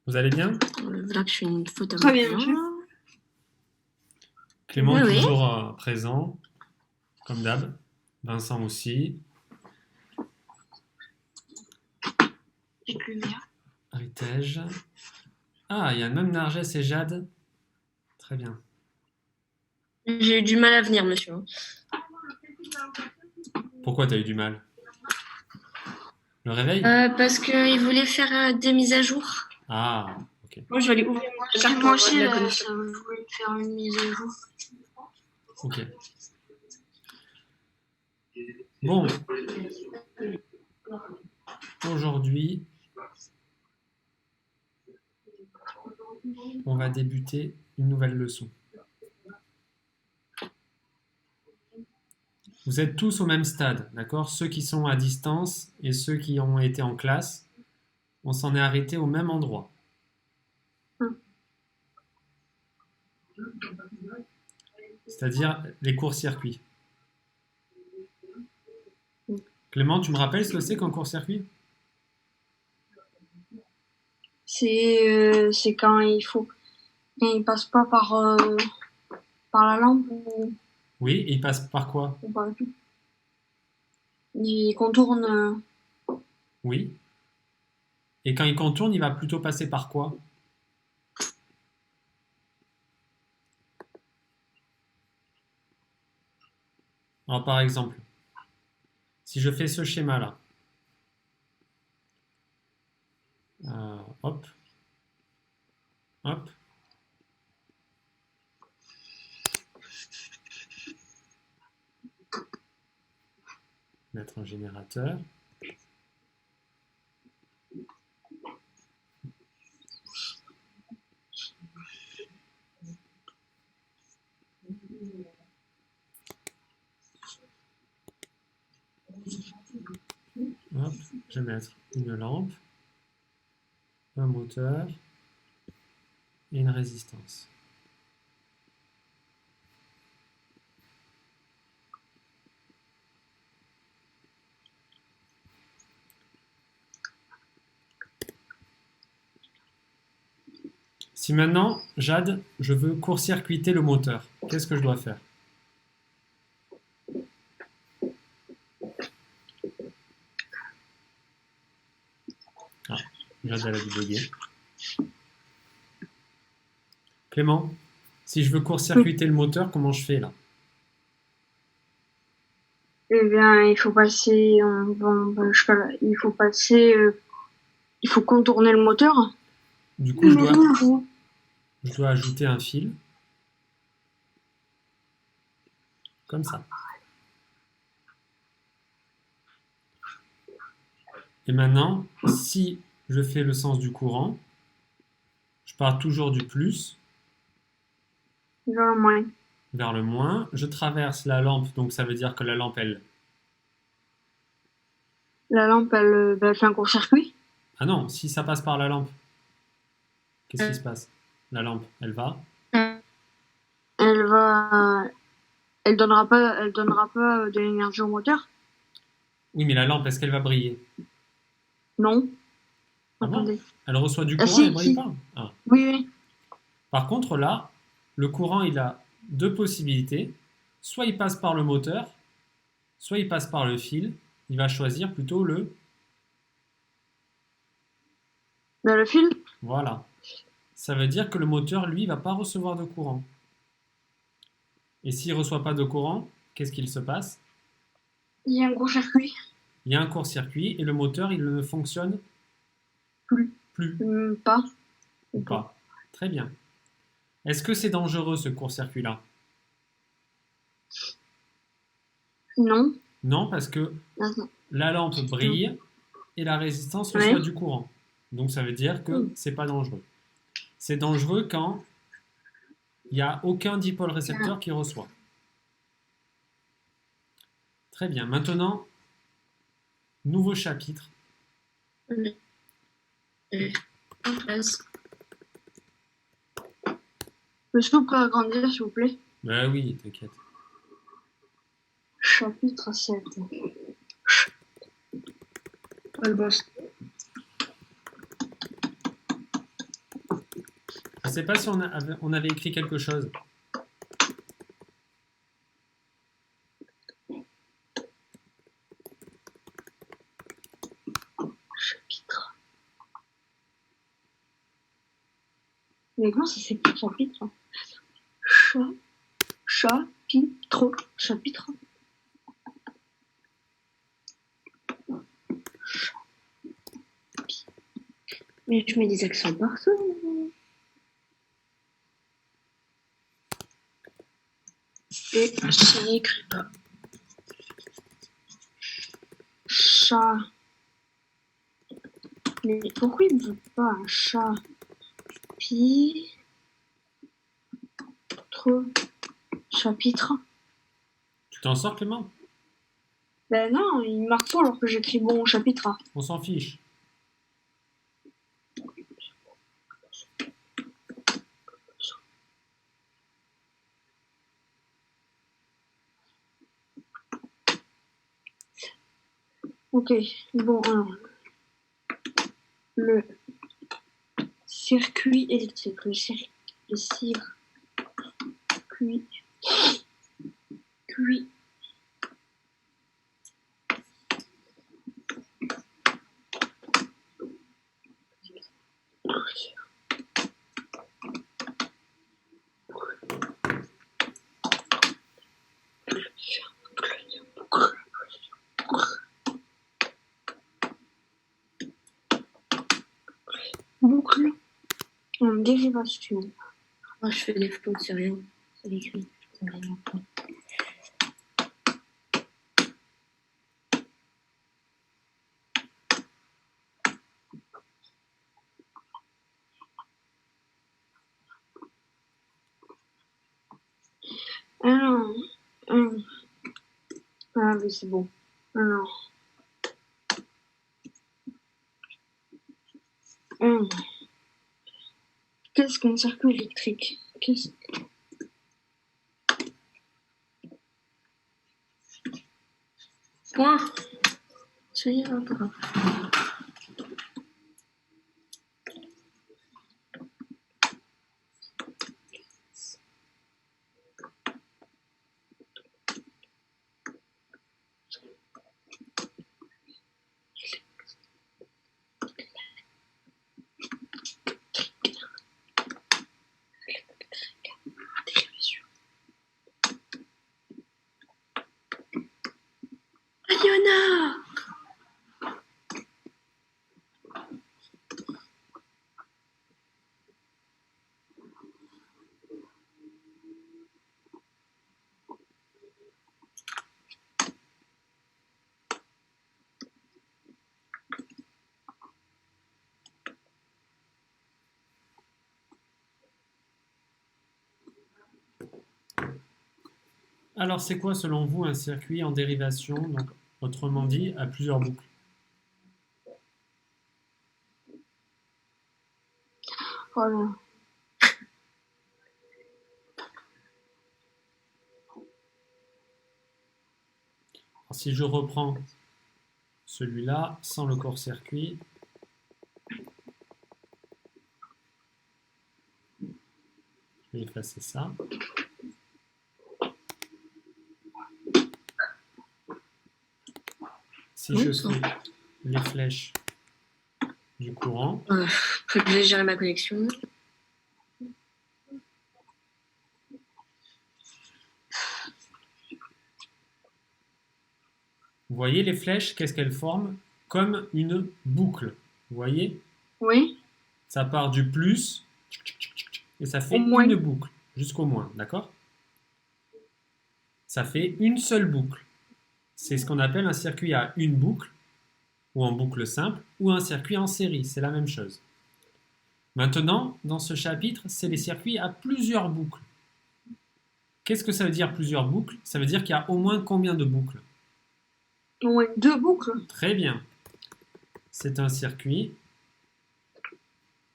Vous allez bien? Voilà que je fais une faute à Très mon bien, client. monsieur. Clément Oui, oui. toujours présent, comme d'hab. Vincent aussi. Petite lumière. Héritage. Ah, il y a même Narges et Jade. Très bien. J'ai eu du mal à venir, monsieur. Pourquoi t'as eu du mal? Le réveil? Parce qu'il voulait faire des mises à jour. Ah, ok. Moi, je vais aller ouvrir ma carte Moi aussi, la je connexion. voulais faire une mise à jour. Ok. Bon. Aujourd'hui, on va débuter une nouvelle leçon. Vous êtes tous au même stade, d'accord? Ceux qui sont à distance et ceux qui ont été en classe, on s'en est arrêté au même endroit. C'est-à-dire les courts-circuits. Clément, tu me rappelles ce que c'est qu'un court-circuit? C'est quand il passe pas par la lampe Oui, et il passe par quoi? ou par le tout. Il contourne. Oui. Et quand il contourne, il va plutôt passer par quoi? Alors par exemple, si je fais ce schéma-là, hop, hop, mettre un générateur. Hop, je vais mettre une lampe, un moteur et une résistance. Si maintenant, Jade, je veux court-circuiter le moteur, qu'est-ce que je dois faire? Ah, Jade, elle a dû bugger. Clément, si je veux court-circuiter le moteur, comment je fais là? Eh bien, il faut passer. Il faut contourner le moteur. Du coup, je dois ajouter un fil. Comme ça. Et maintenant, si je fais le sens du courant, je pars toujours du plus Vers le moins. vers le moins. Je traverse la lampe, donc ça veut dire que la lampe, elle... La lampe, elle fait un court-circuit. Ah non, si ça passe par la lampe, qu'est-ce qui se passe? La lampe, elle va... Elle va. Elle donnera pas de l'énergie au moteur. Oui, mais la lampe, est-ce qu'elle va briller? Non. Ah bon? Attendez. Elle reçoit du Ah courant et elle si, brille si. pas. Ah. Oui, oui. Par contre, là, le courant, il a deux possibilités. Soit il passe par le moteur, soit il passe par le fil. Il va choisir plutôt le... Dans le fil. Voilà. Ça veut dire que le moteur, lui, va pas recevoir de courant. Et s'il ne reçoit pas de courant, qu'est-ce qu'il se passe? Il y a un court-circuit. Il y a un court-circuit et le moteur, il ne fonctionne Plus. plus. Pas. Ou pas. Très bien. Est-ce que c'est dangereux ce court-circuit-là? Non. Non, parce que Ah, non. la lampe brille et la résistance reçoit du courant. Donc ça veut dire que c'est pas dangereux. C'est dangereux quand il n'y a aucun dipôle récepteur qui reçoit. Très bien. Maintenant, nouveau chapitre. Est-ce que vous pouvez agrandir, s'il vous plaît? Ben oui, t'inquiète. Chapitre 7. Le boss. sais pas si on avait écrit quelque chose. Chapitre. Mais comment ça s'écrit chapitre? Chapitre. Chapitre. Mais tu mets des accents partout. Et ça n'écrit pas. Chat. Mais pourquoi il ne veut pas un chat? Chapitre. Tu t'en sors, Clément? Ben non, il marque pas alors que j'écris bon chapitre. On s'en fiche. Ok, bon, alors. Le circuit électrique. Le circuit. Boucle en dérivation. Oh, je fais des fautes, c'est rien. C'est écrit. Alors, ah mais c'est bon. Alors, qu'est-ce qu'un circuit électrique? Point. Ça ira pas. Ayona! Alors, c'est quoi selon vous un circuit en dérivation, donc autrement dit, à plusieurs boucles? Voilà. Alors, si je reprends celui-là sans le court-circuit, je vais effacer ça. Si je fais les flèches du courant, Je vais gérer ma connexion. vous voyez les flèches, qu'est-ce qu'elles forment? Comme une boucle. Vous voyez? Oui. Ça part du plus et ça fait Au moins. une boucle jusqu'au moins, d'accord? Ça fait une seule boucle. C'est ce qu'on appelle un circuit à une boucle, ou en boucle simple, ou un circuit en série, c'est la même chose. Maintenant, dans ce chapitre, c'est les circuits à plusieurs boucles. Qu'est-ce que ça veut dire plusieurs boucles? Ça veut dire qu'il y a au moins combien de boucles? Au moins 2 boucles. Très bien. C'est un circuit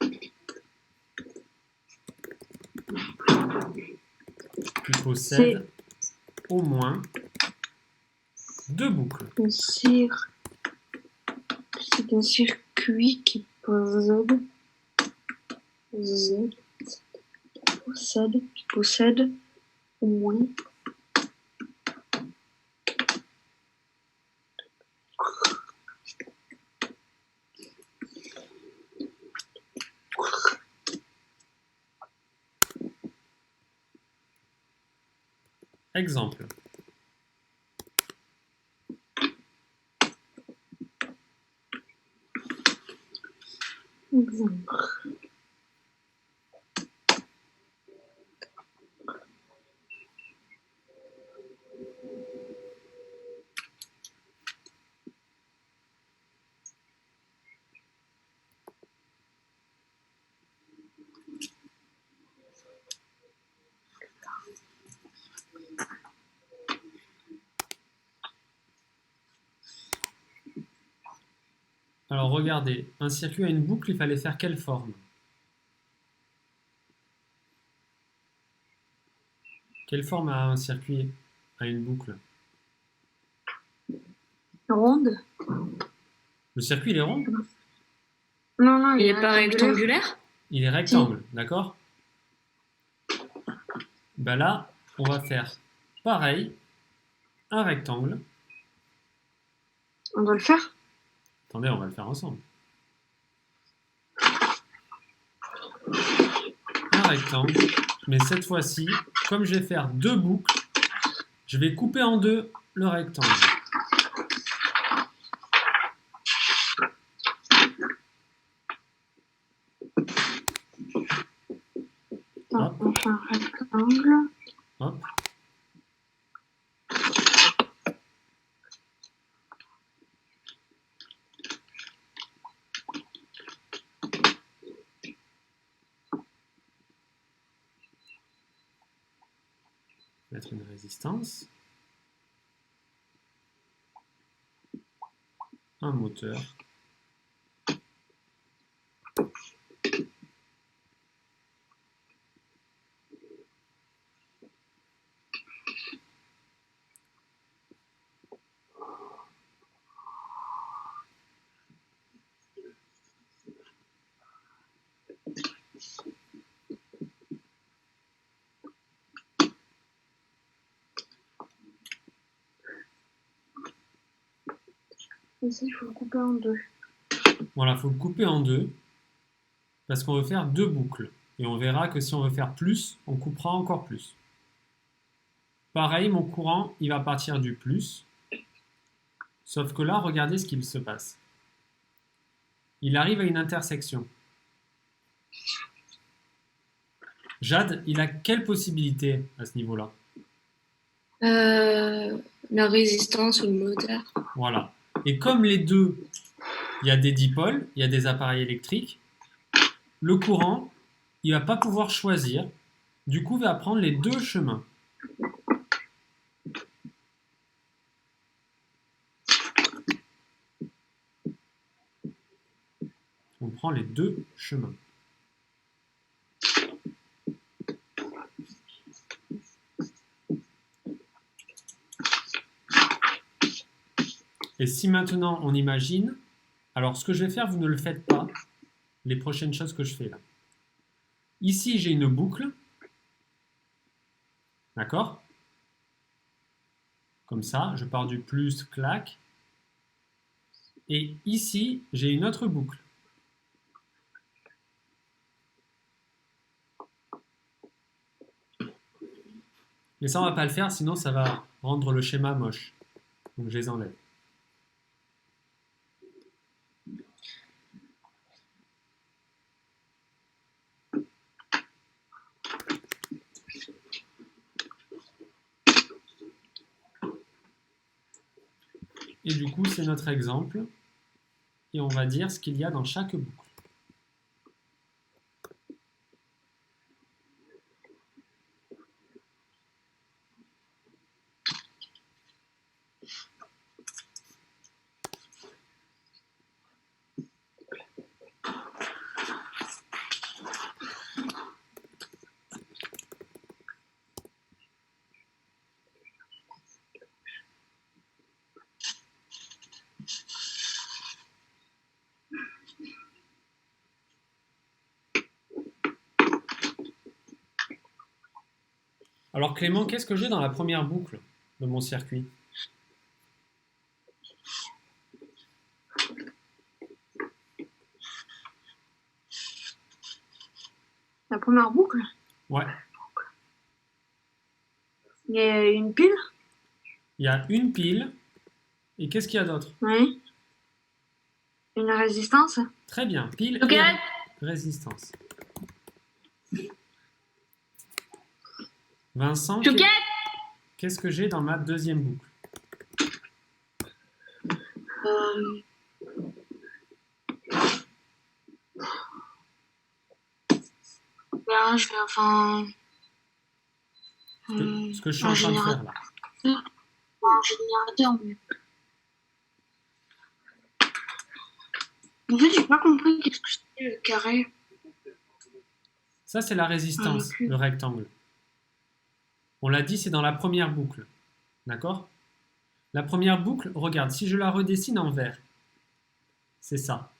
qui possède au moins 2 boucles. C'est un circuit qui possède possède au moins Exemple. Alors regardez, un circuit à une boucle, il fallait faire quelle forme? Quelle forme a un circuit à une boucle? ronde. Le circuit, il est rond? Non, Il est pas rectangulaire? Il est rectangle, d'accord? Ben là, on va faire pareil, un rectangle. On doit le faire. Attendez, on va le faire ensemble. Un rectangle, mais cette fois-ci, comme je vais faire deux boucles, je vais couper en deux le rectangle. Hop. On fait un rectangle. Hop. Mettre une résistance. Un moteur. Ici, il faut le couper en deux. Voilà, il faut le couper en deux parce qu'on veut faire deux boucles. Et on verra que si on veut faire plus, on coupera encore plus. Pareil, mon courant, il va partir du plus. Sauf que là, regardez ce qu'il se passe. Il arrive à une intersection. Jade, il a quelle possibilité à ce niveau-là? La résistance ou le moteur. Voilà. Et comme les deux, il y a des dipôles, il y a des appareils électriques, le courant, il va pas pouvoir choisir. Du coup, il va prendre les deux chemins. On prend les deux chemins. Et si maintenant on imagine, alors ce que je vais faire, vous ne le faites pas, les prochaines choses que je fais là. Ici, j'ai une boucle, d'accord? Comme ça, je pars du plus, clac. Et ici, j'ai une autre boucle. Mais ça, on va pas le faire, sinon ça va rendre le schéma moche. Donc je les enlève. Et du coup, c'est notre exemple. Et on va dire ce qu'il y a dans chaque boucle. Alors Clément, qu'est-ce que j'ai dans la première boucle de mon circuit? La première boucle, Ouais, il y a une pile. il y a une pile. Et qu'est-ce qu'il y a d'autre? Oui. Une résistance. Très bien, pile Ok. et résistance. Vincent, Chouquette. qu'est-ce que j'ai dans ma deuxième boucle? Euh, Là, je vais enfin. Ce que je suis en train de faire là. Un générateur, mais. En fait, j'ai pas compris qu'est-ce que c'était le carré. Ça, c'est la résistance, le rectangle. On l'a dit, c'est dans la première boucle. D'accord? La première boucle, regarde, si je la redessine en vert, c'est ça.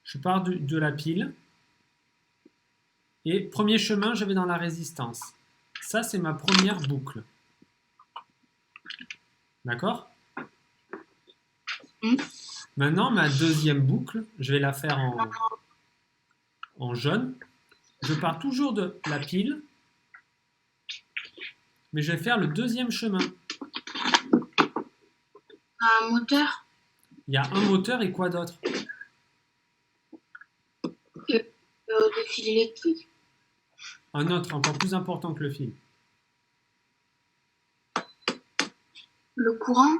Je pars de la pile. Et premier chemin, je vais dans la résistance. Ça, c'est ma première boucle. D'accord? Maintenant, ma deuxième boucle, je vais la faire en jaune. Je pars toujours de la pile, mais je vais faire le deuxième chemin. Un moteur. Il y a un moteur et quoi d'autre? Le fil électrique. Un autre, encore plus important que le fil. Le courant.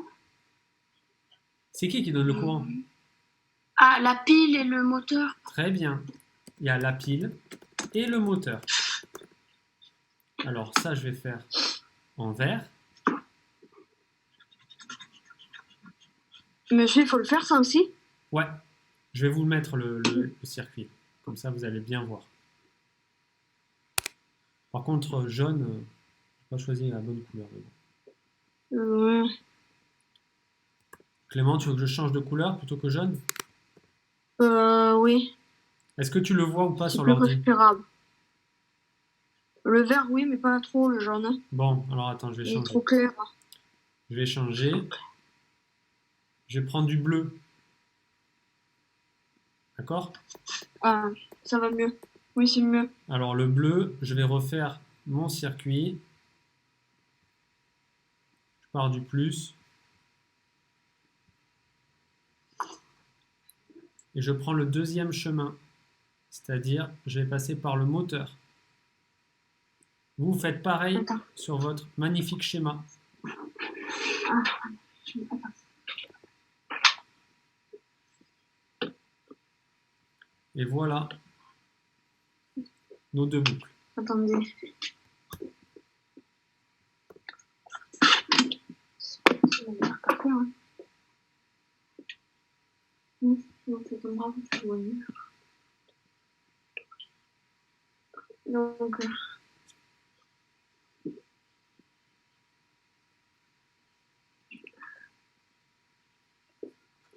C'est qui donne le courant? Ah, la pile et le moteur. Très bien. Il y a la pile et le moteur. Alors ça, je vais faire en vert. Monsieur, il faut le faire ça aussi? Ouais, je vais vous mettre le circuit. Comme ça, vous allez bien voir. Par contre, jaune, je n'ai pas choisi la bonne couleur. Clément, tu veux que je change de couleur plutôt que jaune? Oui. Est-ce que tu le vois ou pas C'est sur plus l'ordi? respirable. Le vert, oui, mais pas trop le jaune. Bon, alors attends, je vais Il est changer. trop clair. Je vais changer. Je vais prendre du bleu. D'accord? Ah, ça va mieux. Oui, c'est mieux. Alors le bleu, je vais refaire mon circuit. Je pars du plus. Et je prends le deuxième chemin. C'est-à-dire, je vais passer par le moteur. Vous faites pareil Attends. sur votre magnifique schéma. Et voilà nos deux boucles. Attendez. Donc,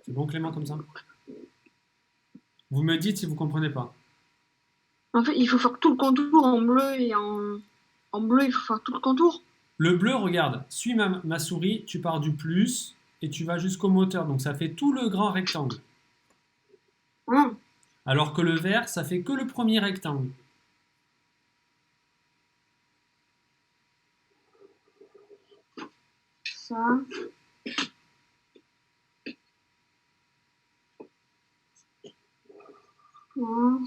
C'est bon Clément comme ça? Vous me dites si vous comprenez pas. en fait, il faut faire tout le contour en bleu et en bleu, il faut faire tout le contour. Le bleu, regarde, suis ma souris, tu pars du plus et tu vas jusqu'au moteur. Donc ça fait tout le grand rectangle. Hum, Alors que le vert, ça fait que le premier rectangle. ça. Hum.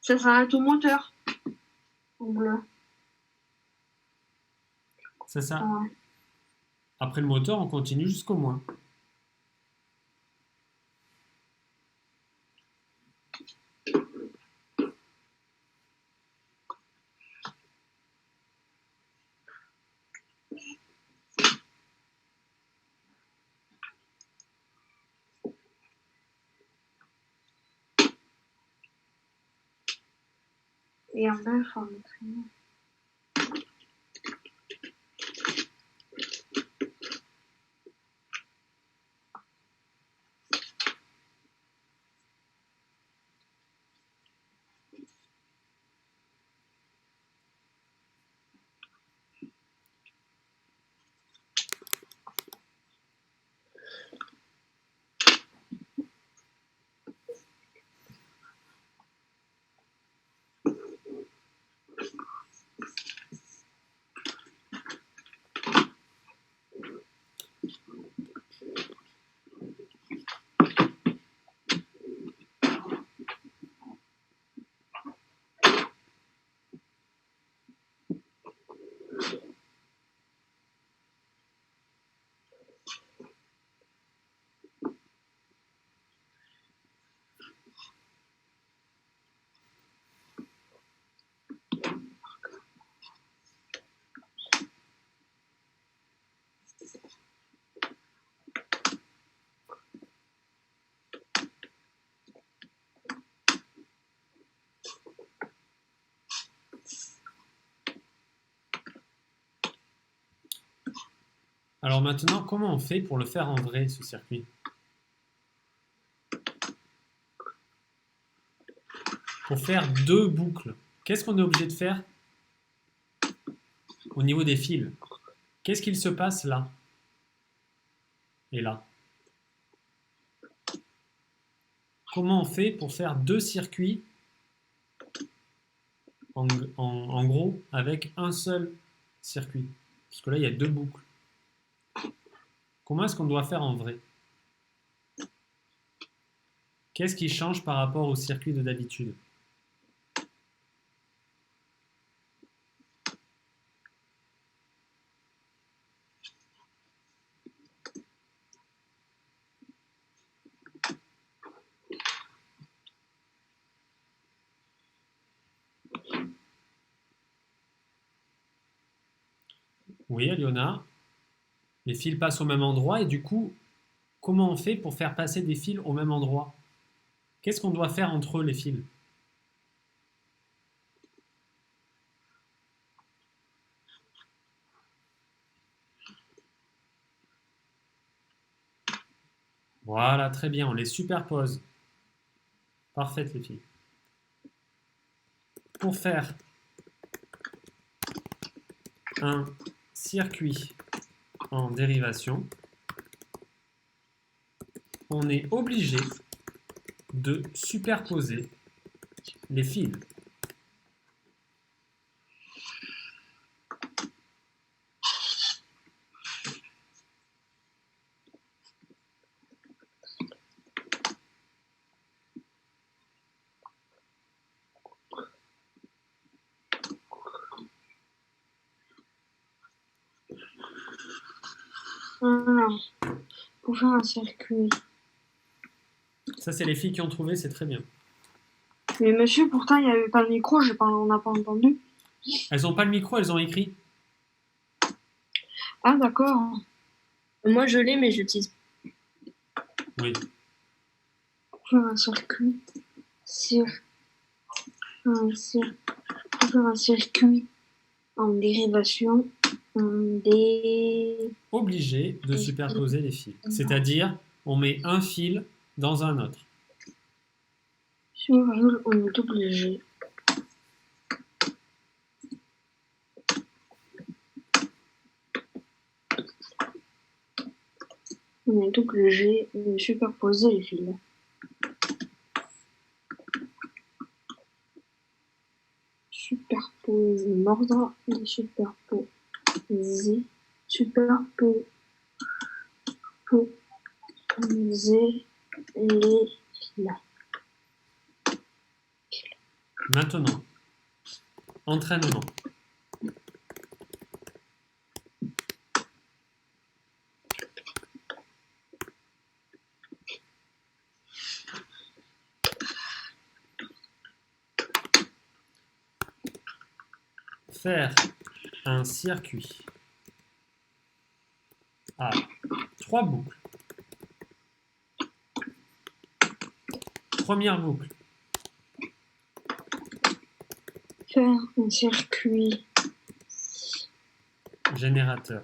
Ça s'arrête au moteur. En bleu. C'est ça. Ah. Après le moteur, on continue jusqu'au moins. Et en bas, il faut en mettre une. Alors maintenant, comment on fait pour le faire en vrai, ce circuit? Pour faire deux boucles, qu'est-ce qu'on est obligé de faire au niveau des fils? Qu'est-ce qu'il se passe là et là? Comment on fait pour faire deux circuits en gros avec un seul circuit? Parce que là, il y a deux boucles. Comment est-ce qu'on doit faire en vrai? Qu'est-ce qui change par rapport au circuit de d'habitude? Oui, Aliona, les fils passent au même endroit et du coup, comment on fait pour faire passer des fils au même endroit? Qu'est-ce qu'on doit faire entre eux, les fils? Voilà, très bien, on les superpose. Parfait, les filles. Pour faire un circuit en dérivation, on est obligé de superposer les fils. Alors, pour faire un circuit. Ça, c'est les filles qui ont trouvé, c'est très bien. Mais monsieur, pourtant, il n'y avait pas le micro, on n'a pas entendu. Elles n'ont pas le micro, elles ont écrit. Ah, d'accord. Moi, je l'ai, mais je l'utilise. Oui. Pour faire un circuit. Pour faire un circuit en dérivation, Obligé de superposer les fils. C'est-à-dire, on met un fil dans un autre. on est obligé. On est obligé de superposer les fils. Superposer, l'ordre de superposer, superposer les fils. Maintenant, entraînement. Faire un circuit à 3 boucles. Première boucle, Faire un circuit. générateur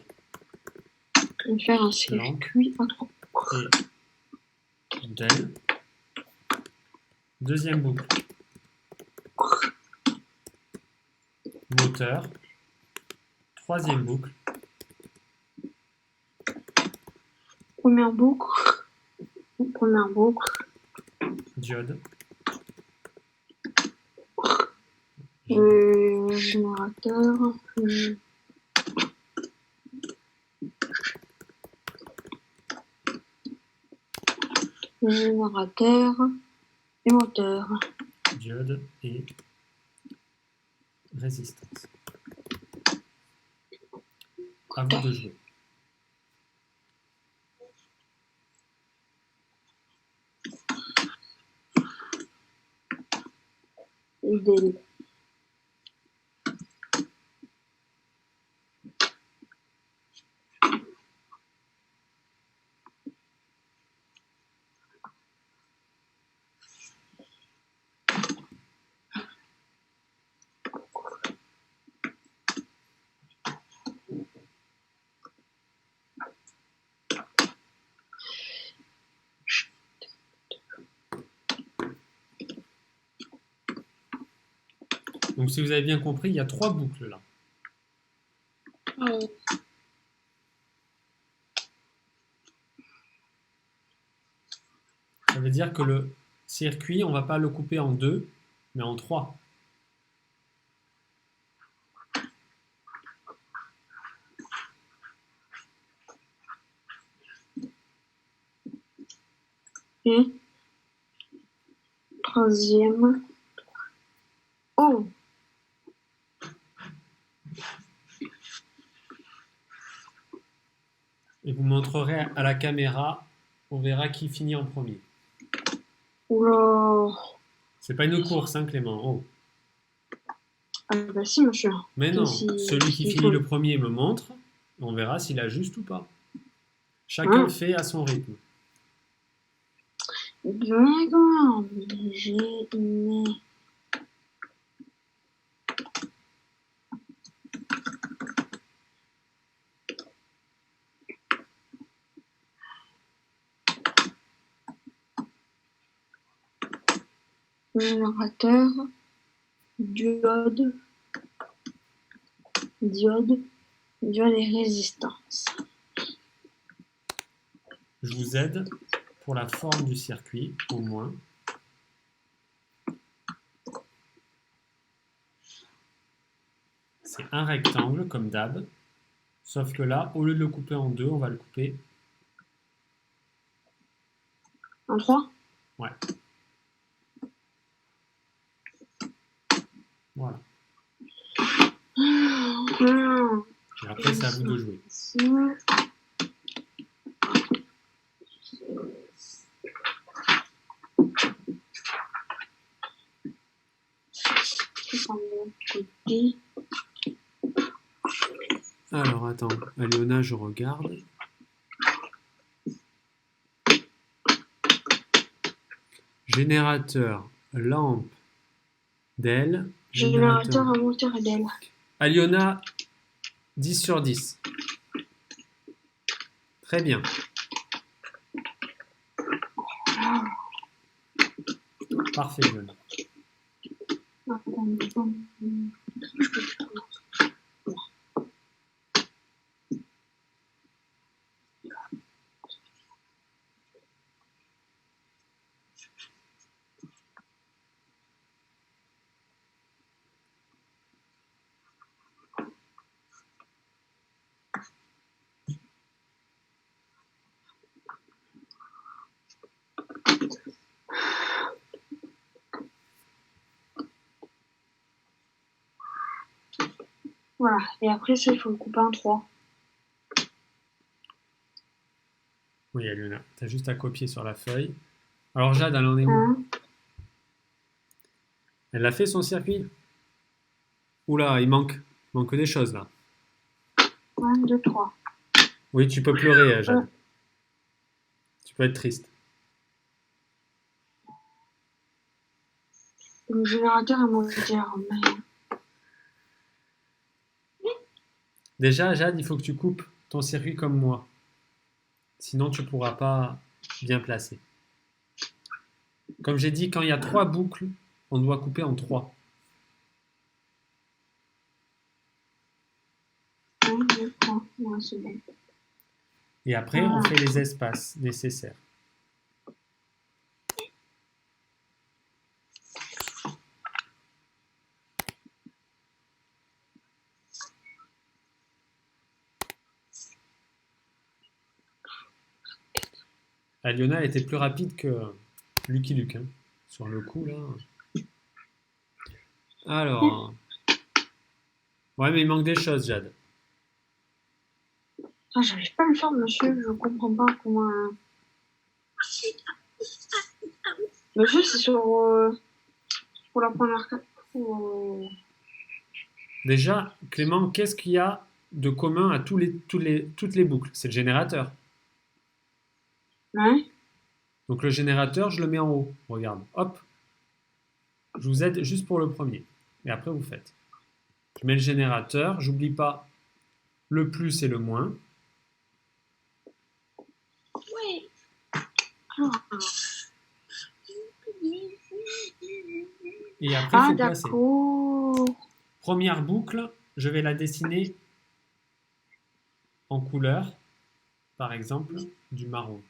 Faire un circuit à 3 et del. Deuxième boucle, moteur. Troisième boucle, Première boucle. diode. Générateur. Générateur et moteur. Diode et résistance. À vous de jouer. Et del. Donc si vous avez bien compris, il y a 3 boucles là. Ça veut dire que le circuit, on ne va pas le couper en 2, mais en 3. Et troisième. Oh, Et vous montrerez à la caméra, on verra qui finit en premier. oula. C'est pas une course, hein, Clément. Oh. Ah bah si, monsieur. Mais non, Si- celui qui si- finit le premier me montre, on verra s'il a juste ou pas. Chacun le fait à son rythme. D'accord. J'ai une... générateur, diode, diode et résistance. Je vous aide pour la forme du circuit, au moins. C'est un rectangle, comme d'hab. Sauf que là, au lieu de le couper en 2, on va le couper En 3. Ouais. Voilà. Et après, c'est à vous de jouer. Côté. Alors, attends. Aliona, je regarde. Générateur, lampe, d'aile. Générateur à moteur et d'aile. Aliona, 10 sur 10. Très bien. Parfait, Aliona. Voilà. Et après, ça, il faut le couper en 3. Oui, Aliona, tu as juste à copier sur la feuille. Alors, Jade, elle en est où? 1, Elle a fait son circuit? Oula, il manque des choses là. 1, 2, 3. Oui, tu peux pleurer, Jade. Tu peux être triste. Le générateur à moteur. Mais... Déjà, Jade, il faut que tu coupes ton circuit comme moi. Sinon, tu ne pourras pas bien placer. Comme j'ai dit, quand il y a 3 boucles, on doit couper en 3. 1, 2, 3. Ouais, c'est bon. Et après, on fait les espaces nécessaires. Aliona était plus rapide que Lucky Luke, hein, sur le coup, là. Alors... Ouais, mais il manque des choses, Jade. Ah, j'arrive pas à le faire, monsieur. Je comprends pas comment... Monsieur, c'est sur... pour la première... Déjà, Clément, qu'est-ce qu'il y a de commun à toutes les boucles? C'est le générateur. Ouais. Donc le générateur, je le mets en haut. Regarde, hop. Je vous aide juste pour le premier. Et après, vous faites. Je mets le générateur. J'oublie pas le plus et le moins. Ouais. Et après, il Ah, faut placer. d'accord. Première boucle, je vais la dessiner en couleur, par exemple, du marron.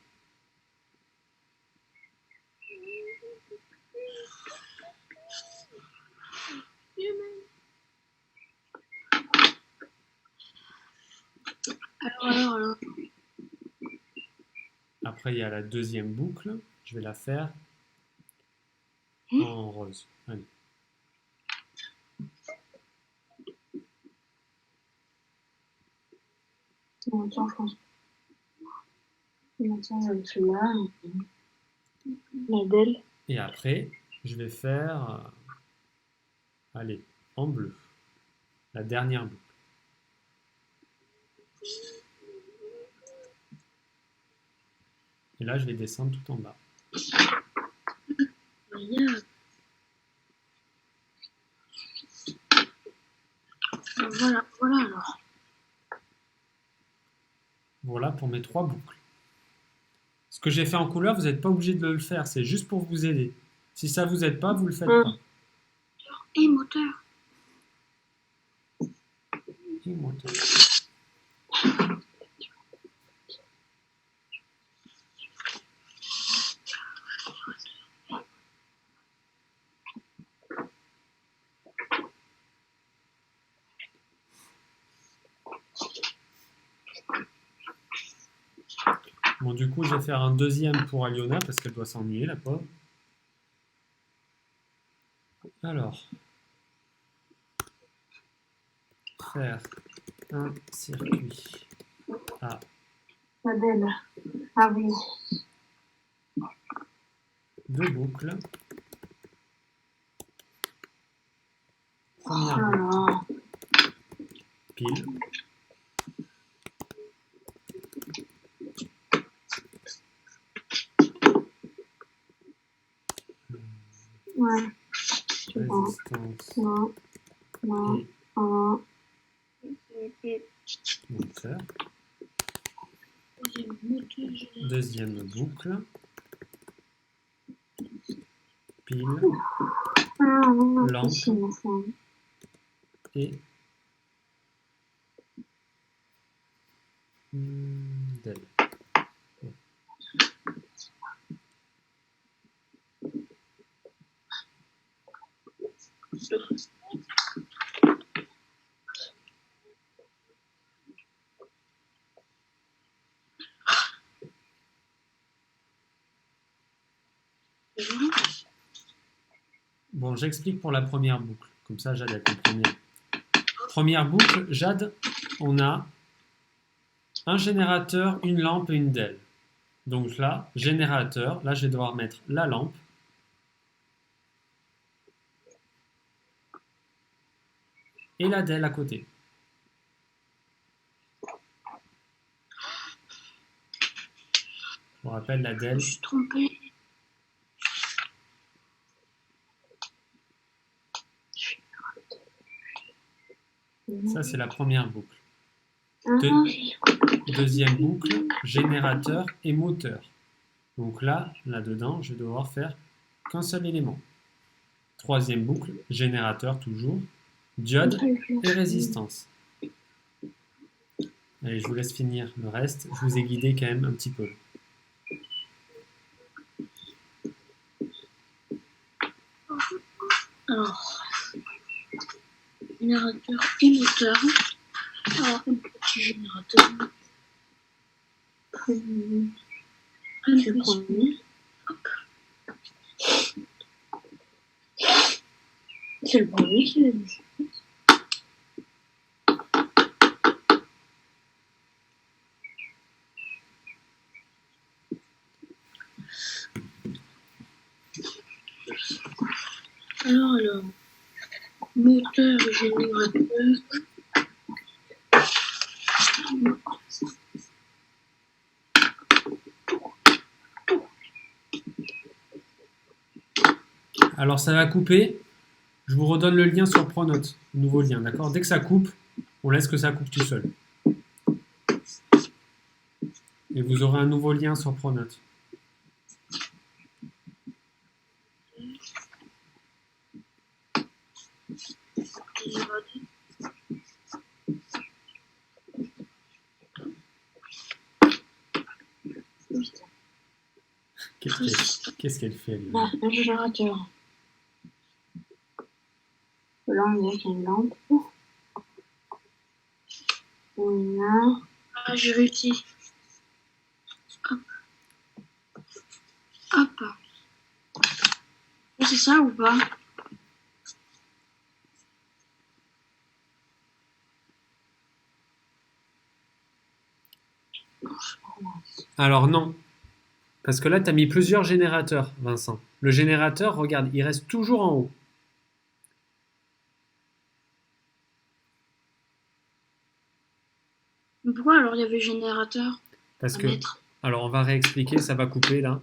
Alors. Après, il y a la deuxième boucle. Je vais la faire en rose. Allez. Attends, je pense. Attends, je vais le faire là. La belle. Et après, je vais faire, allez, en bleu. La dernière boucle. Et là, je vais descendre tout en bas. Regarde. Voilà alors. Voilà pour mes 3 boucles. Ce que j'ai fait en couleur, vous n'êtes pas obligé de le faire. C'est juste pour vous aider. Si ça ne vous aide pas, vous ne le faites pas. Et moteur. Et moteur. Bon, du coup, je vais faire un deuxième pour Aliona parce qu'elle doit s'ennuyer, la pauvre. Alors, faire un circuit à La belle. Ah oui. 2 boucles. Oh Première là boucle, là. pile. Ouais. Je pense. Résistance Non. et moteur. Deuxième boucle. Pile, lampe et d'elle. Bon, j'explique pour la première boucle. Comme ça, Jade a compris bien. Première boucle, Jade, on a un générateur, une lampe et une DEL. Donc là, générateur, là, je vais devoir mettre la lampe. Et la DEL à côté. Je vous rappelle la DEL. Je suis trompée. Ça, c'est la première boucle. J'ai Deuxième boucle, générateur et moteur. Donc là-dedans, je vais devoir faire qu'un seul élément. Troisième boucle, générateur toujours, diode et résistance. Allez, je vous laisse finir le reste. Je vous ai guidé quand même un petit peu. Alors, générateur et moteur. Alors, un petit générateur. Un premier. C'est le premier qui l'a dit. Alors, moteur et générateur. Alors ça va couper. Je vous redonne le lien sur Pronote. Nouveau lien, d'accord? Dès que ça coupe, on laisse que ça coupe tout seul. Et vous aurez un nouveau lien sur Pronote. j'ai raté. Putain. Qu'est-ce qu'elle fait, lui? Ah, un générateur. Là, on est avec une lampe. On a... Ah, j'ai réussi. Hop. Hop. C'est ça ou pas? Alors non, parce que là, tu as mis plusieurs générateurs, Vincent. Le générateur, regarde, il reste toujours en haut. Mais pourquoi alors il y avait générateur Parce à que, mettre? alors on va réexpliquer, ça va couper là.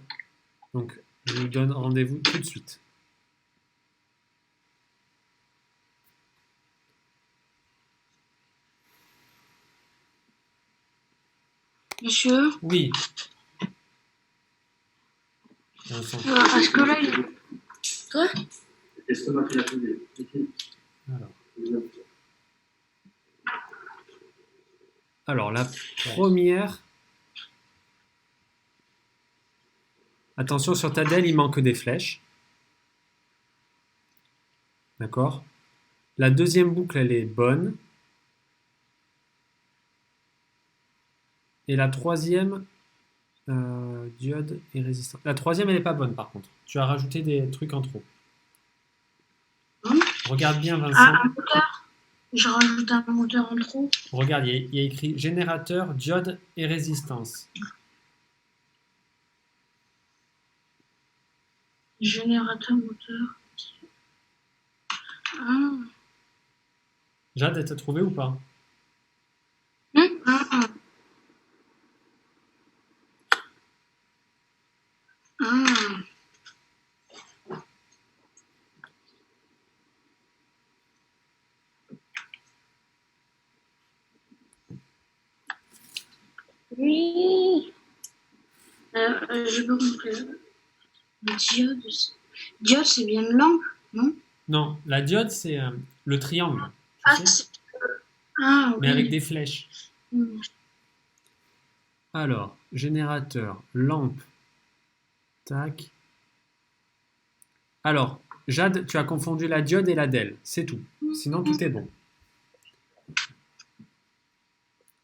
Donc, je vous donne rendez-vous tout de suite. Monsieur, Oui. Vincent. parce que là, il... Quoi? Alors. Alors, la première. Attention, sur ta DEL, il manque des flèches. D'accord? La deuxième boucle, elle est bonne. Et la troisième, diode et résistance. La troisième, elle n'est pas bonne, par contre. Tu as rajouté des trucs en trop. Regarde bien, Vincent. Ah, un moteur. Je rajoute un moteur en trop. Regarde, il y a écrit générateur, diode et résistance. Générateur, moteur. Ah. Jade, elle t'a trouvé ou pas? Ah. Ah. Oui. J'ai pas compris. Diode. Diode, c'est bien une lampe, non? Non, la diode, c'est le triangle. Ah, Tu sais, ah, mais oui. avec des flèches. Hmm. Alors, générateur, lampe, tac. Alors, Jade, tu as confondu la diode et la DEL, c'est tout. Sinon, tout est bon.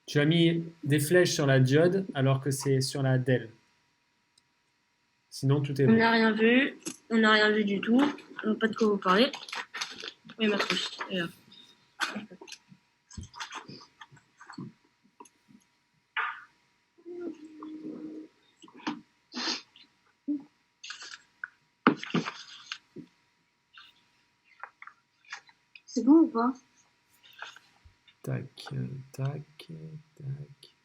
Tu as mis des flèches sur la diode alors que c'est sur la DEL. Sinon, tout est On bon. n'a rien vu. On n'a rien vu du tout. On n'a pas de quoi vous parler. Oui, ma trousse. Elle est là. C'est bon ou pas? Tac, tac, tac.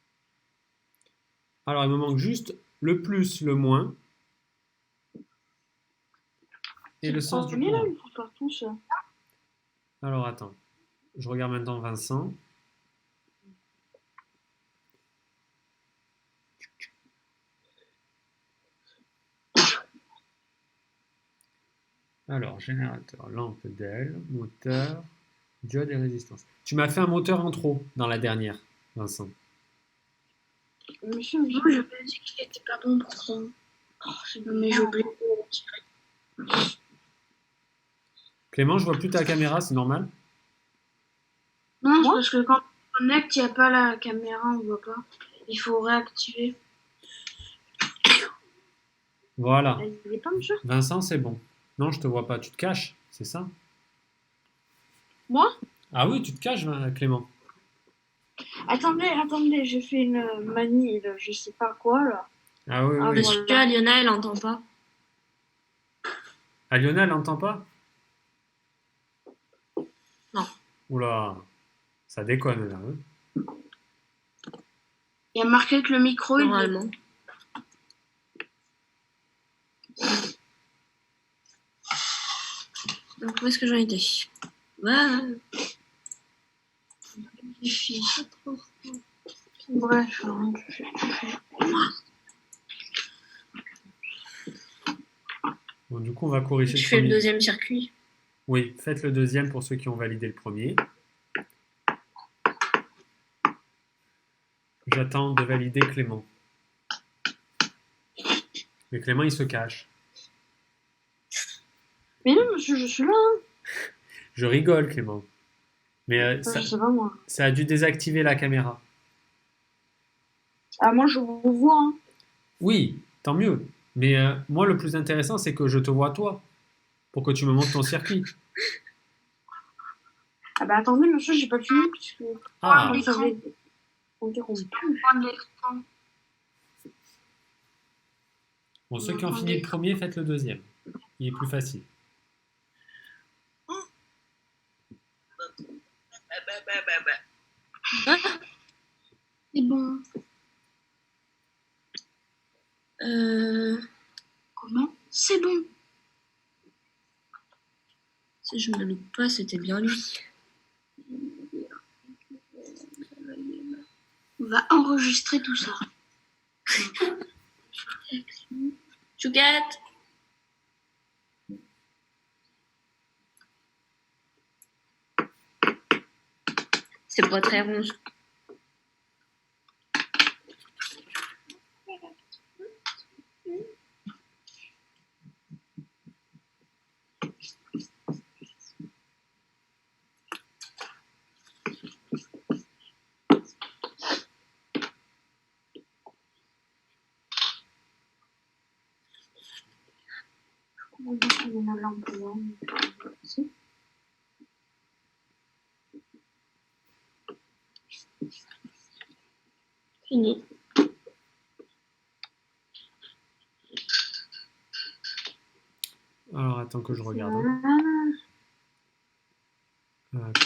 Alors, il me manque juste le plus, le moins. Et le sens du Mais là, courant. il faut faire tout ça. Alors, attends. Je regarde maintenant Vincent. Alors, générateur, lampe DEL, moteur, diode et résistance. Tu m'as fait un moteur en trop dans la dernière, Vincent. Monsieur, moi, je pas dit qu'il était pas bon pour ça. Oh, mais j'ai oublié de le retirer. Clément, je vois plus ta caméra, c'est normal? Non, c'est parce que quand on connecte, il n'y a pas la caméra, on voit pas. Il faut réactiver. Voilà. Il est pas, monsieur? Vincent, c'est bon. Non, je te vois pas. Tu te caches, c'est ça? Moi? Ah oui, tu te caches, Clément. Attendez, j'ai fait une manie, là, je sais pas quoi, là. Ah oui, Ah, oui. Monsieur Aliona, elle n'entend pas. Aliona, elle n'entend pas? Non. Oula, ça déconne là. Hein. Il y a marqué que le micro, il est... Normalement. Donc, où est-ce que j'en étais? Ouais. Bref, hein, tu fais. Bon, du coup, on va corriger Tu le fais le premier. deuxième circuit. Oui, faites le deuxième pour ceux qui ont validé le premier. J'attends de valider Clément. Mais Clément, il se cache. Mais non, monsieur, je suis là. Hein. Je rigole, Clément. Mais Je sais pas, moi. ça a dû désactiver la caméra. Ah, moi, je vous vois. Hein. Oui, tant mieux. Mais moi, le plus intéressant, c'est que je te vois toi, pour que tu me montres ton circuit. Ah, bah, attendez, monsieur, j'ai pas fini, puisque. Ah, Vous savez, interrompu. bon, ceux qui ont fini le premier, faites le deuxième. Il est plus facile. Ah, C'est bon. euh, Comment? C'est bon. si je me loupe pas, c'était bien lui. On va enregistrer tout ça. Chouquette! C'est pas très ronge. On va trouver la lampe là. Ici. Fini. Alors, attends que je regarde.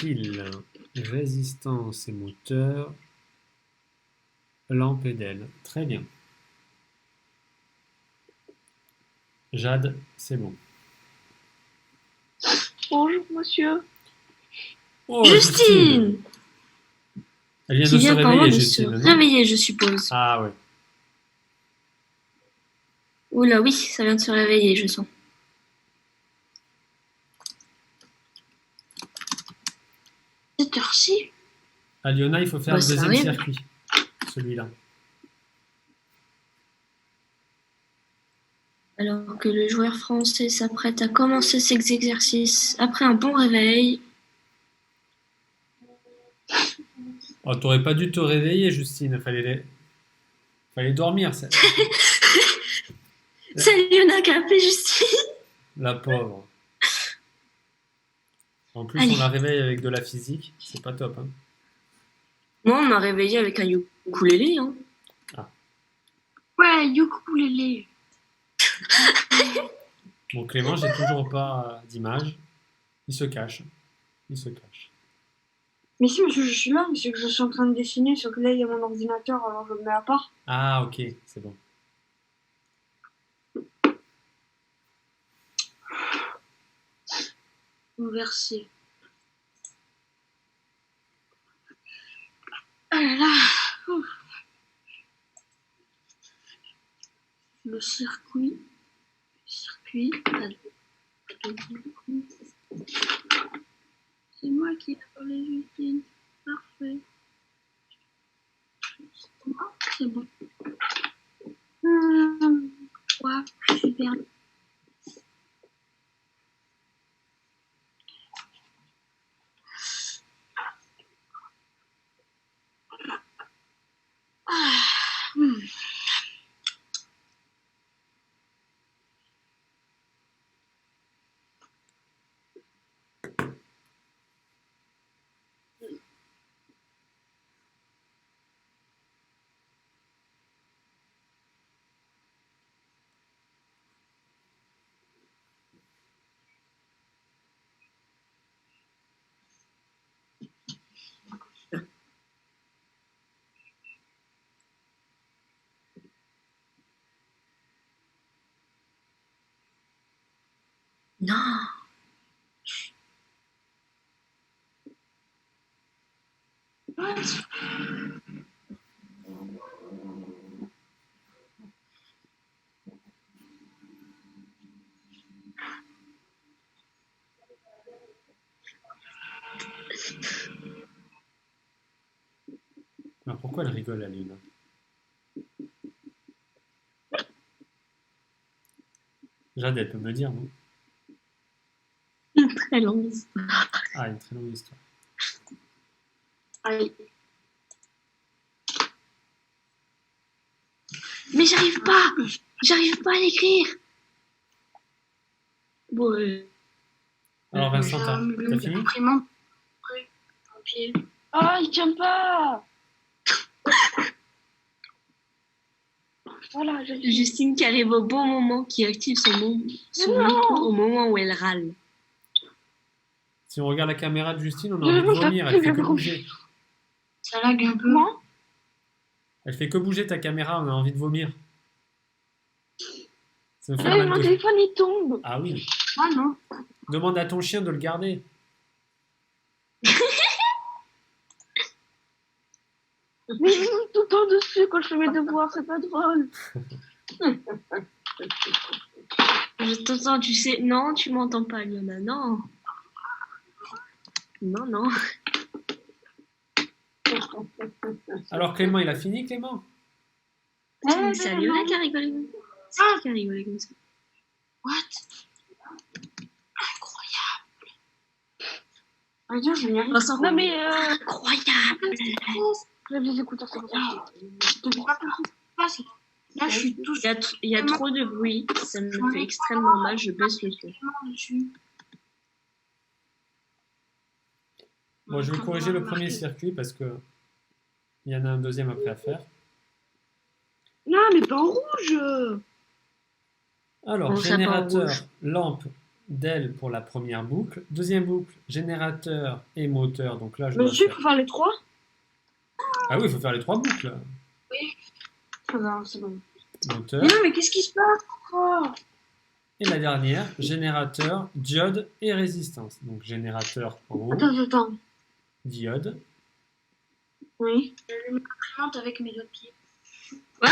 Pile, résistance et moteur, lampe et d'aile. Très bien. Jade, c'est bon. Bonjour, monsieur. Oh, Justine! Elle vient Qui de se vient par moi réveiller, de se Justine, non? réveiller, je suppose. Ah ouais. Oula, oui, ça vient de se réveiller, je sens. Cette heure-ci? Aliona, il faut faire Bah, le ça deuxième arrive. circuit. Celui-là. Alors que le joueur français s'apprête à commencer ses exercices après un bon réveil. Oh, t'aurais pas dû te réveiller, Justine. Fallait dormir. C'est Aliona qui a appelé Justine. La pauvre. En plus, Allez. on la réveille avec de la physique. C'est pas top, hein. Moi, on m'a réveillé avec un ukulélé. Hein. Ouais, ukulélé. Bon, Clément, j'ai toujours pas d'image. Il se cache. Il se cache. Mais si, monsieur, je suis là, mais c'est que je suis en train de dessiner, sauf que là, il y a mon ordinateur, alors je le mets à part. Ah, ok, c'est bon. Inversé. Ah là là. Ouf. Le circuit. C'est moi qui ai pour les Justine. Parfait. C'est bon. Ouais, super. Non. Pourquoi elle rigole, la Lune? Jade, elle peut me dire, non? Très longue. Ah, une très longue histoire. Allez. Mais j'arrive pas à l'écrire. Bon, Alors, Vincent, t'as fini? L'imprimante. Mon pied. Ah, il tient pas. Voilà, Justine qui arrive au bon moment, qui active son micro au moment où elle râle. Si on regarde la caméra de Justine, on a envie de vomir, elle fait que bouger. Ça lag un peu. Elle fait que bouger ta caméra, on a envie de vomir. Ça me fait Ah, mal mon de- téléphone il tombe. Ah oui. Ah non. Demande à ton chien de le garder. Mais il monte tout le temps dessus quand je fais mes devoirs, c'est pas drôle. Je t'entends, tu sais. Non, tu m'entends pas, Liona, non. Non, non. Alors Clément, il a fini, Clément? C'est Liona qui a rigolé comme ça. C'est qui qui a rigolé comme ça? What? Incroyable. Je n'y arrive pas. Non mais Incroyable. J'avais des écouteurs sur ça. Je ne sais pas ce qui se passe. Là, je suis tout Il y a trop de bruit, ça me fait extrêmement mal, je baisse le son. dessus. Bon, je vais corriger le premier circuit parce que il y en a un deuxième après à faire. Non, mais pas en rouge. Alors, Bon, ça part en générateur, rouge. lampe, DEL pour la première boucle. Deuxième boucle, générateur et moteur. Donc là, je Mais dois il faire... faut faire les trois. Ah oui, il faut faire les trois boucles. Ah non, c'est bon. Moteur. Mais non, mais qu'est-ce qui se passe? Oh. Et la dernière, générateur, diode et résistance. Donc générateur en haut, Attends. diode. Oui. Je vais l'imprimante avec mes deux pieds. Quoi?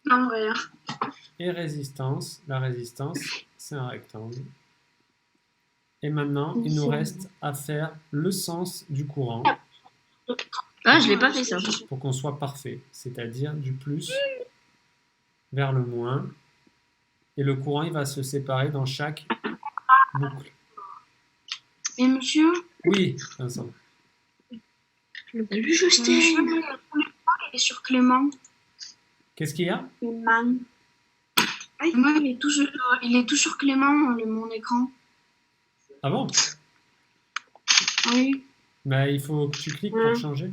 Non, rien. Et résistance. La résistance, c'est un rectangle. Et maintenant, il nous reste à faire le sens du courant Ah, je l'ai pas fait ça. pour qu'on soit parfait, c'est-à-dire du plus vers le moins. Et le courant, il va se séparer dans chaque boucle. Et monsieur, Oui, Vincent. Salut Justine. il est sur Clément. Qu'est-ce qu'il y a? Clément. Moi, il est tout sur Clément, mon écran. Ah bon? Oui. Mais il faut que tu cliques pour changer.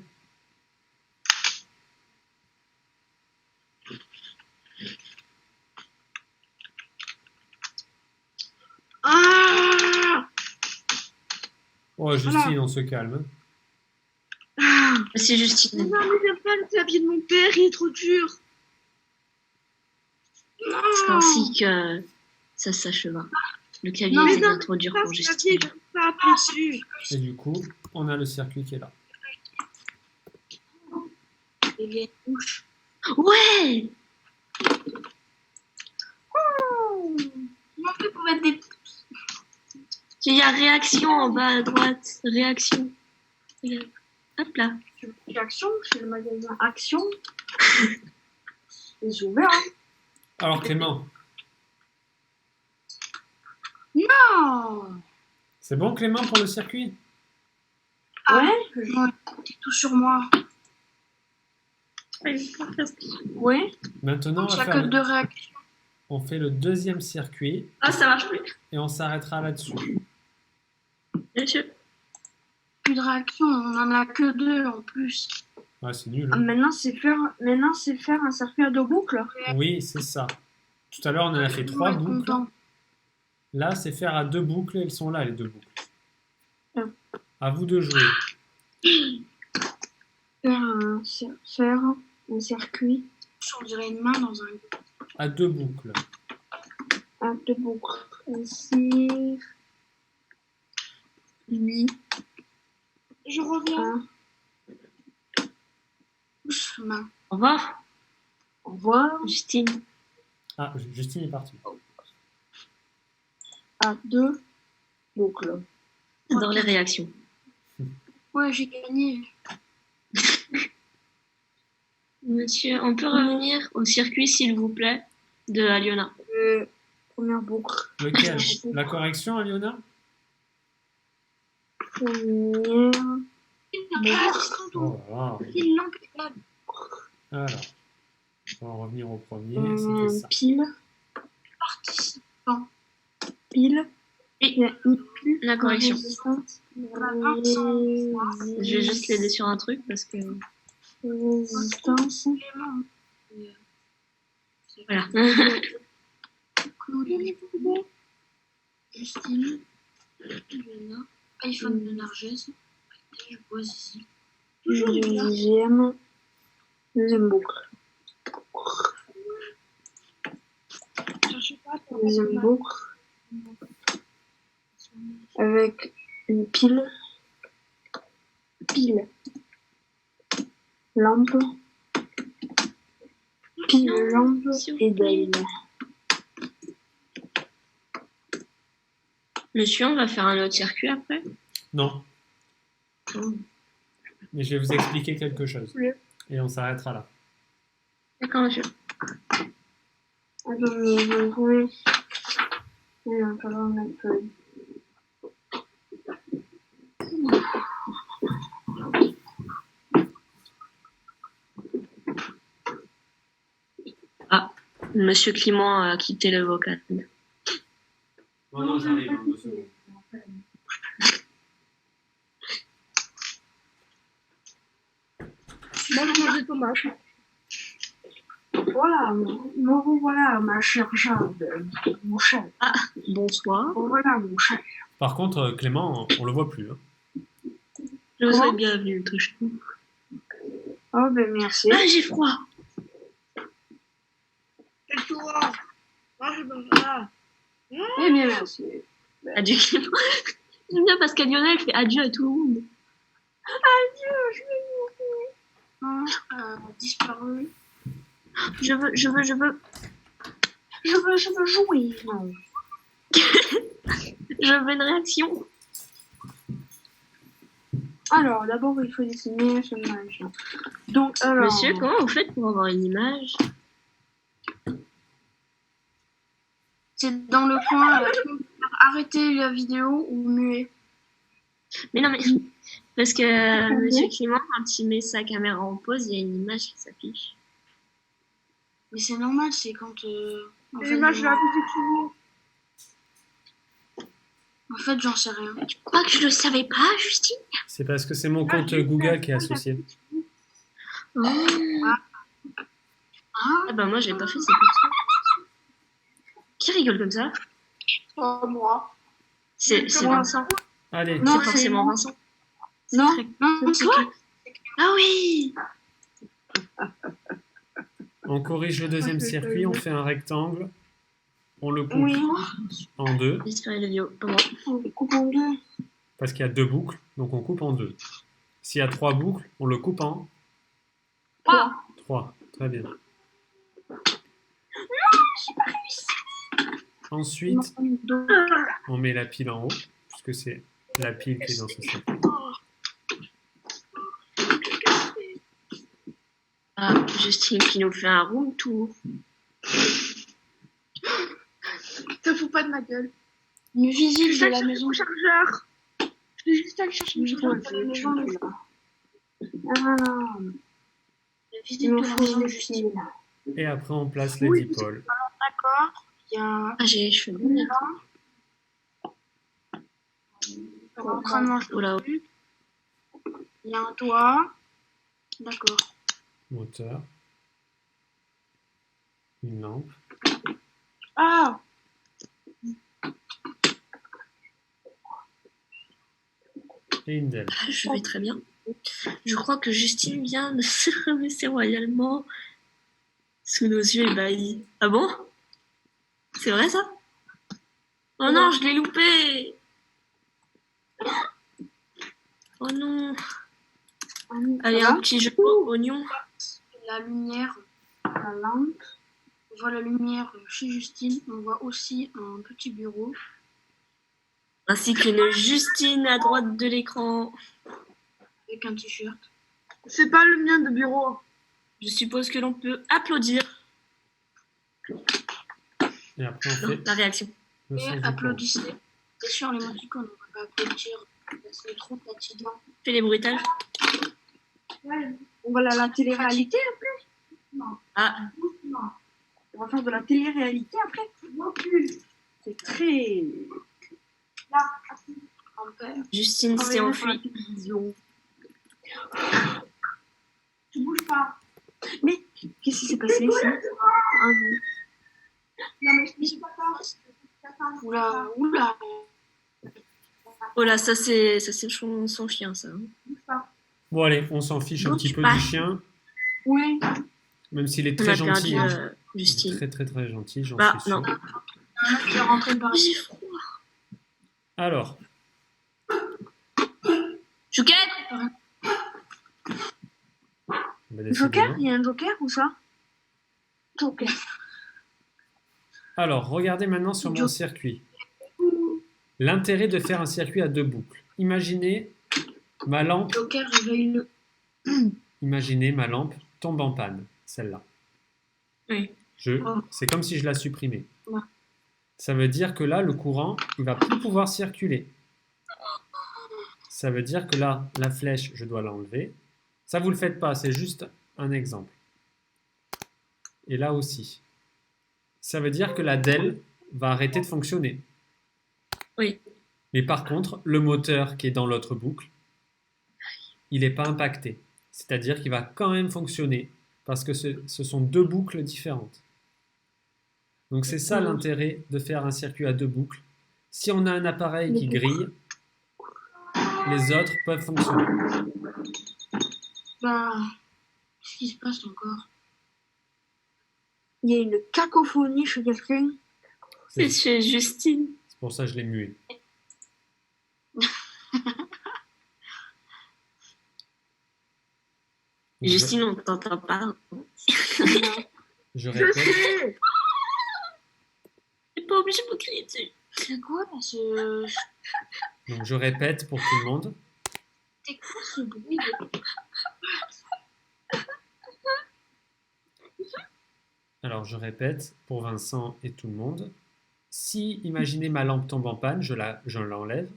Ah! Oh, Justine, on se calme. C'est Justine. Non, mais j'aime pas le clavier de mon père, il est trop dur. Non. C'est ainsi que ça s'acheva. Le clavier Non, mais était non, trop dur pas pour ce Justine. clavier, j'aime pas appuyer dessus. Et du coup, on a le circuit qui est là. Et les touches. Ouais! Comment on fait pour mettre des... Il y a réaction en bas à droite. Réaction. Regarde. Hop là. Chez Action, chez le magasin Action. Ils ont ouvert. Alors Clément, Non. c'est bon Clément pour le circuit? Ah ouais? Ouais, tout sur moi. Oui. Maintenant, Il n'y a que deux réactions. on fait le deuxième circuit Ah, ça marche plus. et on s'arrêtera là-dessus. Monsieur. Plus de réactions, on en a que deux en plus. Ouais, c'est nul. Ah, Hein. maintenant, c'est faire un circuit à deux boucles. Oui, c'est ça. Tout à l'heure, on en a fait trois Ouais, boucles. content. Là, c'est faire à deux boucles. Elles sont là, les deux boucles. Ah. À vous de jouer. Faire un circuit. On dirait une main dans un... À deux boucles. À deux boucles. Ici. Oui. Je reviens. Main. Au revoir. Au revoir. Justine. Ah, Justine est partie. À deux boucles. Dans les réactions. Ouais, j'ai gagné. Monsieur, on peut revenir au circuit, s'il vous plaît, de Aliona. Première boucle. Lequel? La correction, Aliona? Première. Oh là Pile, l'impeccable. là. Alors, on va revenir au premier. C'était ça. Pile. Participant. Pile. Et Il y a une pile. la correction. Résistance. Je vais juste l'aider sur un truc parce que... Résistance. Voilà. Justine. Lena. iPhone de Nargès. Je pose ici. Deuxième boucle. Deuxième boucle. Avec une pile. Pile. Lampe. Pile, lampe et dalle. Monsieur, on va faire un autre circuit après. Non. Oh. Mais je vais vous expliquer quelque chose. Oui. Et on s'arrêtera là. D'accord, monsieur. Attends, mais je vais trouver. Il va falloir mettre. Ah, monsieur Clément a quitté le vocal. Non, j'arrive en 2 secondes. Moi, je mange des tomates. Voilà, me revoilà, ma chère Jade, mon cher. Ah, bonsoir. Voilà, mon cher. Par contre, Clément, on le voit plus. Hein. Je vous Comment souhaite bienvenue, touche. Oh, ben merci. Ah, j'ai froid. Et toi? Moi, je me voilà. Eh bien, merci. Adieu, Clément. J'aime bien parce qu'Aliona, elle fait adieu à tout le monde. Adieu, je vais disparu. Je veux. Je veux jouer. Non. Je veux une réaction. Alors, d'abord, il faut dessiner ce machin. Donc, alors. Monsieur, comment vous faites pour avoir une image? C'est dans le coin. Arrêtez la vidéo ou muet. Mais non, mais. Parce que monsieur Clément, quand il met sa caméra en pause, il y a une image qui s'affiche. Mais c'est normal, c'est quand. L'image de la musique. En fait, j'en sais rien. Tu crois que je le savais pas, Justine? C'est parce que c'est mon compte Google qui est associé. Oh. Ah, Ah bah moi, j'ai pas fait, c'est pour ça. Qui rigole comme ça? Moi. C'est Vincent. Allez, Non, C'est forcément Vincent. non, très- non, c'est toi toi. Ah oui! on corrige le deuxième circuit, on fait un rectangle, on le coupe Oui, en 2, J'espère le vidéo. Pas moi. on le coupe en deux. parce qu'il y a 2 boucles, donc on coupe en 2. S'il y a 3 boucles, on le coupe en Ah, 3. Très bien. Ensuite, on met la pile en haut, puisque c'est la pile qui est dans ce circuit. Ah, Justine qui nous fait un room tour. Te fous pas de ma gueule. une visite de la maison. Mon chargeur. Je vais juste aller chercher mon chargeur de la maison. Ah, La il visite me de la faut maison une de Justine. pile. Et après, on place les Oui, 10 pôles. D'accord. Il y a Ah, j'ai les cheveux une bleus. lampe. L'entraînement, Oula. il y a un toit. D'accord. Moteur. Une lampe. Ah, Et une dalle. Ah, je vais très bien. Je crois que Justine vient de se remettre royalement sous nos yeux ébahis. Ah bon? C'est vrai ça? Oh non, je l'ai loupé! Oh non! Allez, un petit jeu oignon. la lumière, la lampe. On voit la lumière chez Justine. On voit aussi un petit bureau. Ainsi qu'une Justine à droite de l'écran. Avec un t-shirt. C'est pas le mien de bureau. Je suppose que l'on peut applaudir. Et après, on Non, fait la réaction. le Et sens du courant. applaudissez. C'est sûr, les émoticônes, on va pas applaudir. C'est trop fatigant. Fais les bruitages. On va à la télé-réalité. Ah, On va faire de la télé-réalité après. C'est très. En père. Justine s'est enfuie. télévision. Tu bouges pas. Mais qu'est-ce qui s'est passé ici? Ah non. Non mais je dis pas ça. Oula, oula. Oh là, ça c'est son chien, ça. Bon, allez, on s'en fiche un Bouge petit peu pas. du chien, Oui. même s'il est On très a perdu gentil. Hein. Justine. Très, très, très gentil, j'en Bah, suis sûr. non. Je vais rentrer par ici. J'ai froid. Alors, Chouquette. bah, Joker? décidément. Il y a un Joker ou ça? Joker. Alors, regardez maintenant sur mon circuit. L'intérêt de faire un circuit à deux boucles. Imaginez ma lampe Joker, réveille-le. Imaginez ma lampe tombe en panne, celle-là. Oui. C'est comme si je la supprimais. Ouais. Ça veut dire que là, le courant, il va plus pouvoir circuler. Ça veut dire que là, la flèche, je dois l'enlever. Ça, vous le faites pas, c'est juste un exemple. Et là aussi. Ça veut dire que la DEL va arrêter de fonctionner. Oui. Mais par contre, le moteur qui est dans l'autre boucle, il n'est pas impacté. C'est-à-dire qu'il va quand même fonctionner parce que ce sont deux boucles différentes. Donc c'est ça l'intérêt de faire un circuit à deux boucles. Si on a un appareil qui grille, les autres peuvent fonctionner. Bah, qu'est-ce qui se passe encore? Il y a une cacophonie chez quelqu'un. C'est chez Justine. C'est pour ça que je l'ai mué. Justine, on t'entend pas. Je répète. T'es pas obligé de me crier dessus. C'est quoi là, ce... Donc je répète pour tout le monde. C'est quoi ce bruit de... Alors je répète pour Vincent et tout le monde. Si, imaginez ma lampe tombe en panne, je l'enlève.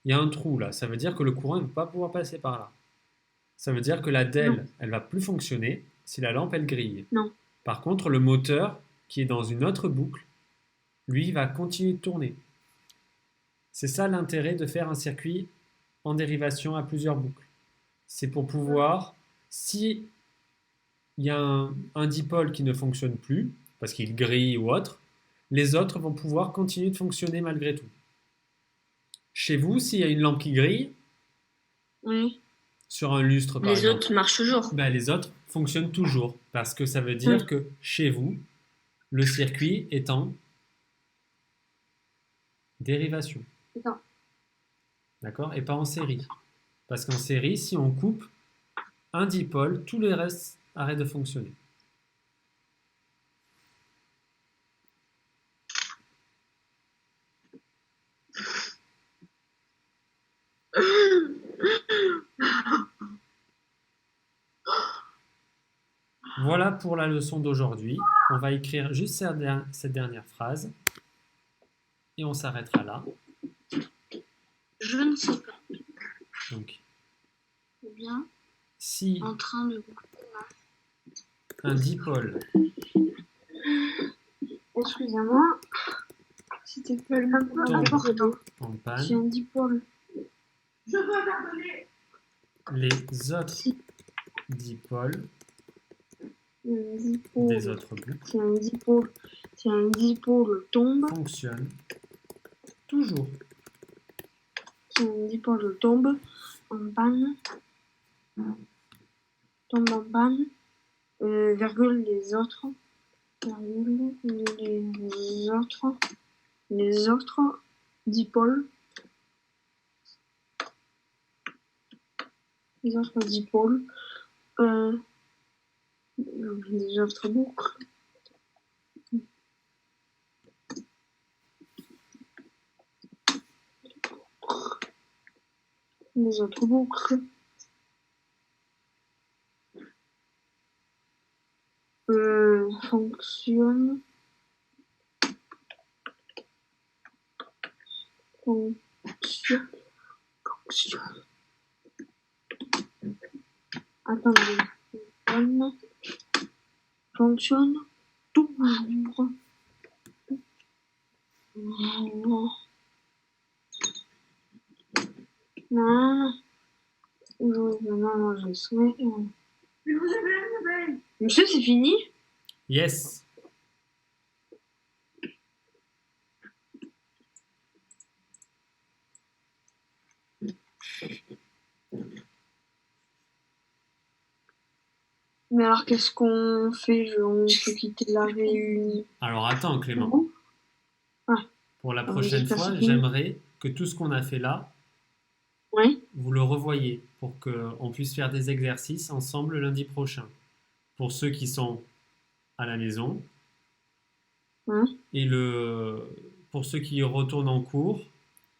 Il y a un trou là, ça veut dire que le courant ne va pas pouvoir passer par là. Ça veut dire que la DEL, elle va plus fonctionner si la lampe, elle grille. Non. Par contre, le moteur, qui est dans une autre boucle, lui, va continuer de tourner. C'est ça l'intérêt de faire un circuit en dérivation à plusieurs boucles. C'est pour pouvoir, si il y a un dipôle qui ne fonctionne plus, parce qu'il grille ou autre, les autres vont pouvoir continuer de fonctionner malgré tout. Chez vous, s'il y a une lampe qui grille, Oui. sur un lustre par Les exemple, autres marchent toujours. ben, les autres fonctionnent toujours, parce que ça veut dire que chez vous, le circuit est en dérivation. D'accord. D'accord? Et pas en série. Parce qu'en série, si on coupe un dipôle, tous les restes arrêtent de fonctionner. Voilà pour la leçon d'aujourd'hui. On va écrire juste cette dernière phrase et on s'arrêtera là. Je ne sais pas. Donc, Ou bien si en train de... un dipôle Excusez-moi. C'était pas le même tombe en J'ai panne, un dipôle. les autres dipôles Un dipôle. des autres boucles C'est un dipôle tombe. fonctionnent toujours. Si un dipôle tombe en panne. Tombe en panne. Virgule les autres. Virgule les autres dipôles. Les autres dipôles. Les autres boucles. Les autres boucles. fonctionne. Fonctionne. Fonctionne. Attendez. Fonctionne. Toujours. Non. Non, je souhaite. Monsieur, c'est fini? Yes. Mais alors, qu'est-ce qu'on fait? On peut quitter la réunion. Alors attends, Clément. Ah. Pour la prochaine j'espère fois, que c'est fini. j'aimerais que tout ce qu'on a fait là, Oui. vous le revoyez pour qu'on puisse faire des exercices ensemble lundi prochain. Pour ceux qui sont à la maison. Et pour ceux qui retournent en cours,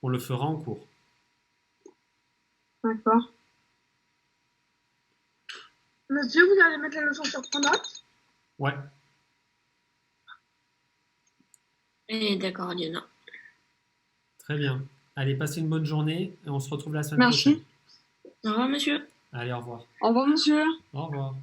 on le fera en cours. D'accord. Monsieur, vous allez mettre la leçon sur Pronote? Ouais. D'accord, Diana. Très bien. Allez, passez une bonne journée et on se retrouve la semaine Merci. prochaine. Au revoir, monsieur. Allez, au revoir. Au revoir, monsieur. Au revoir.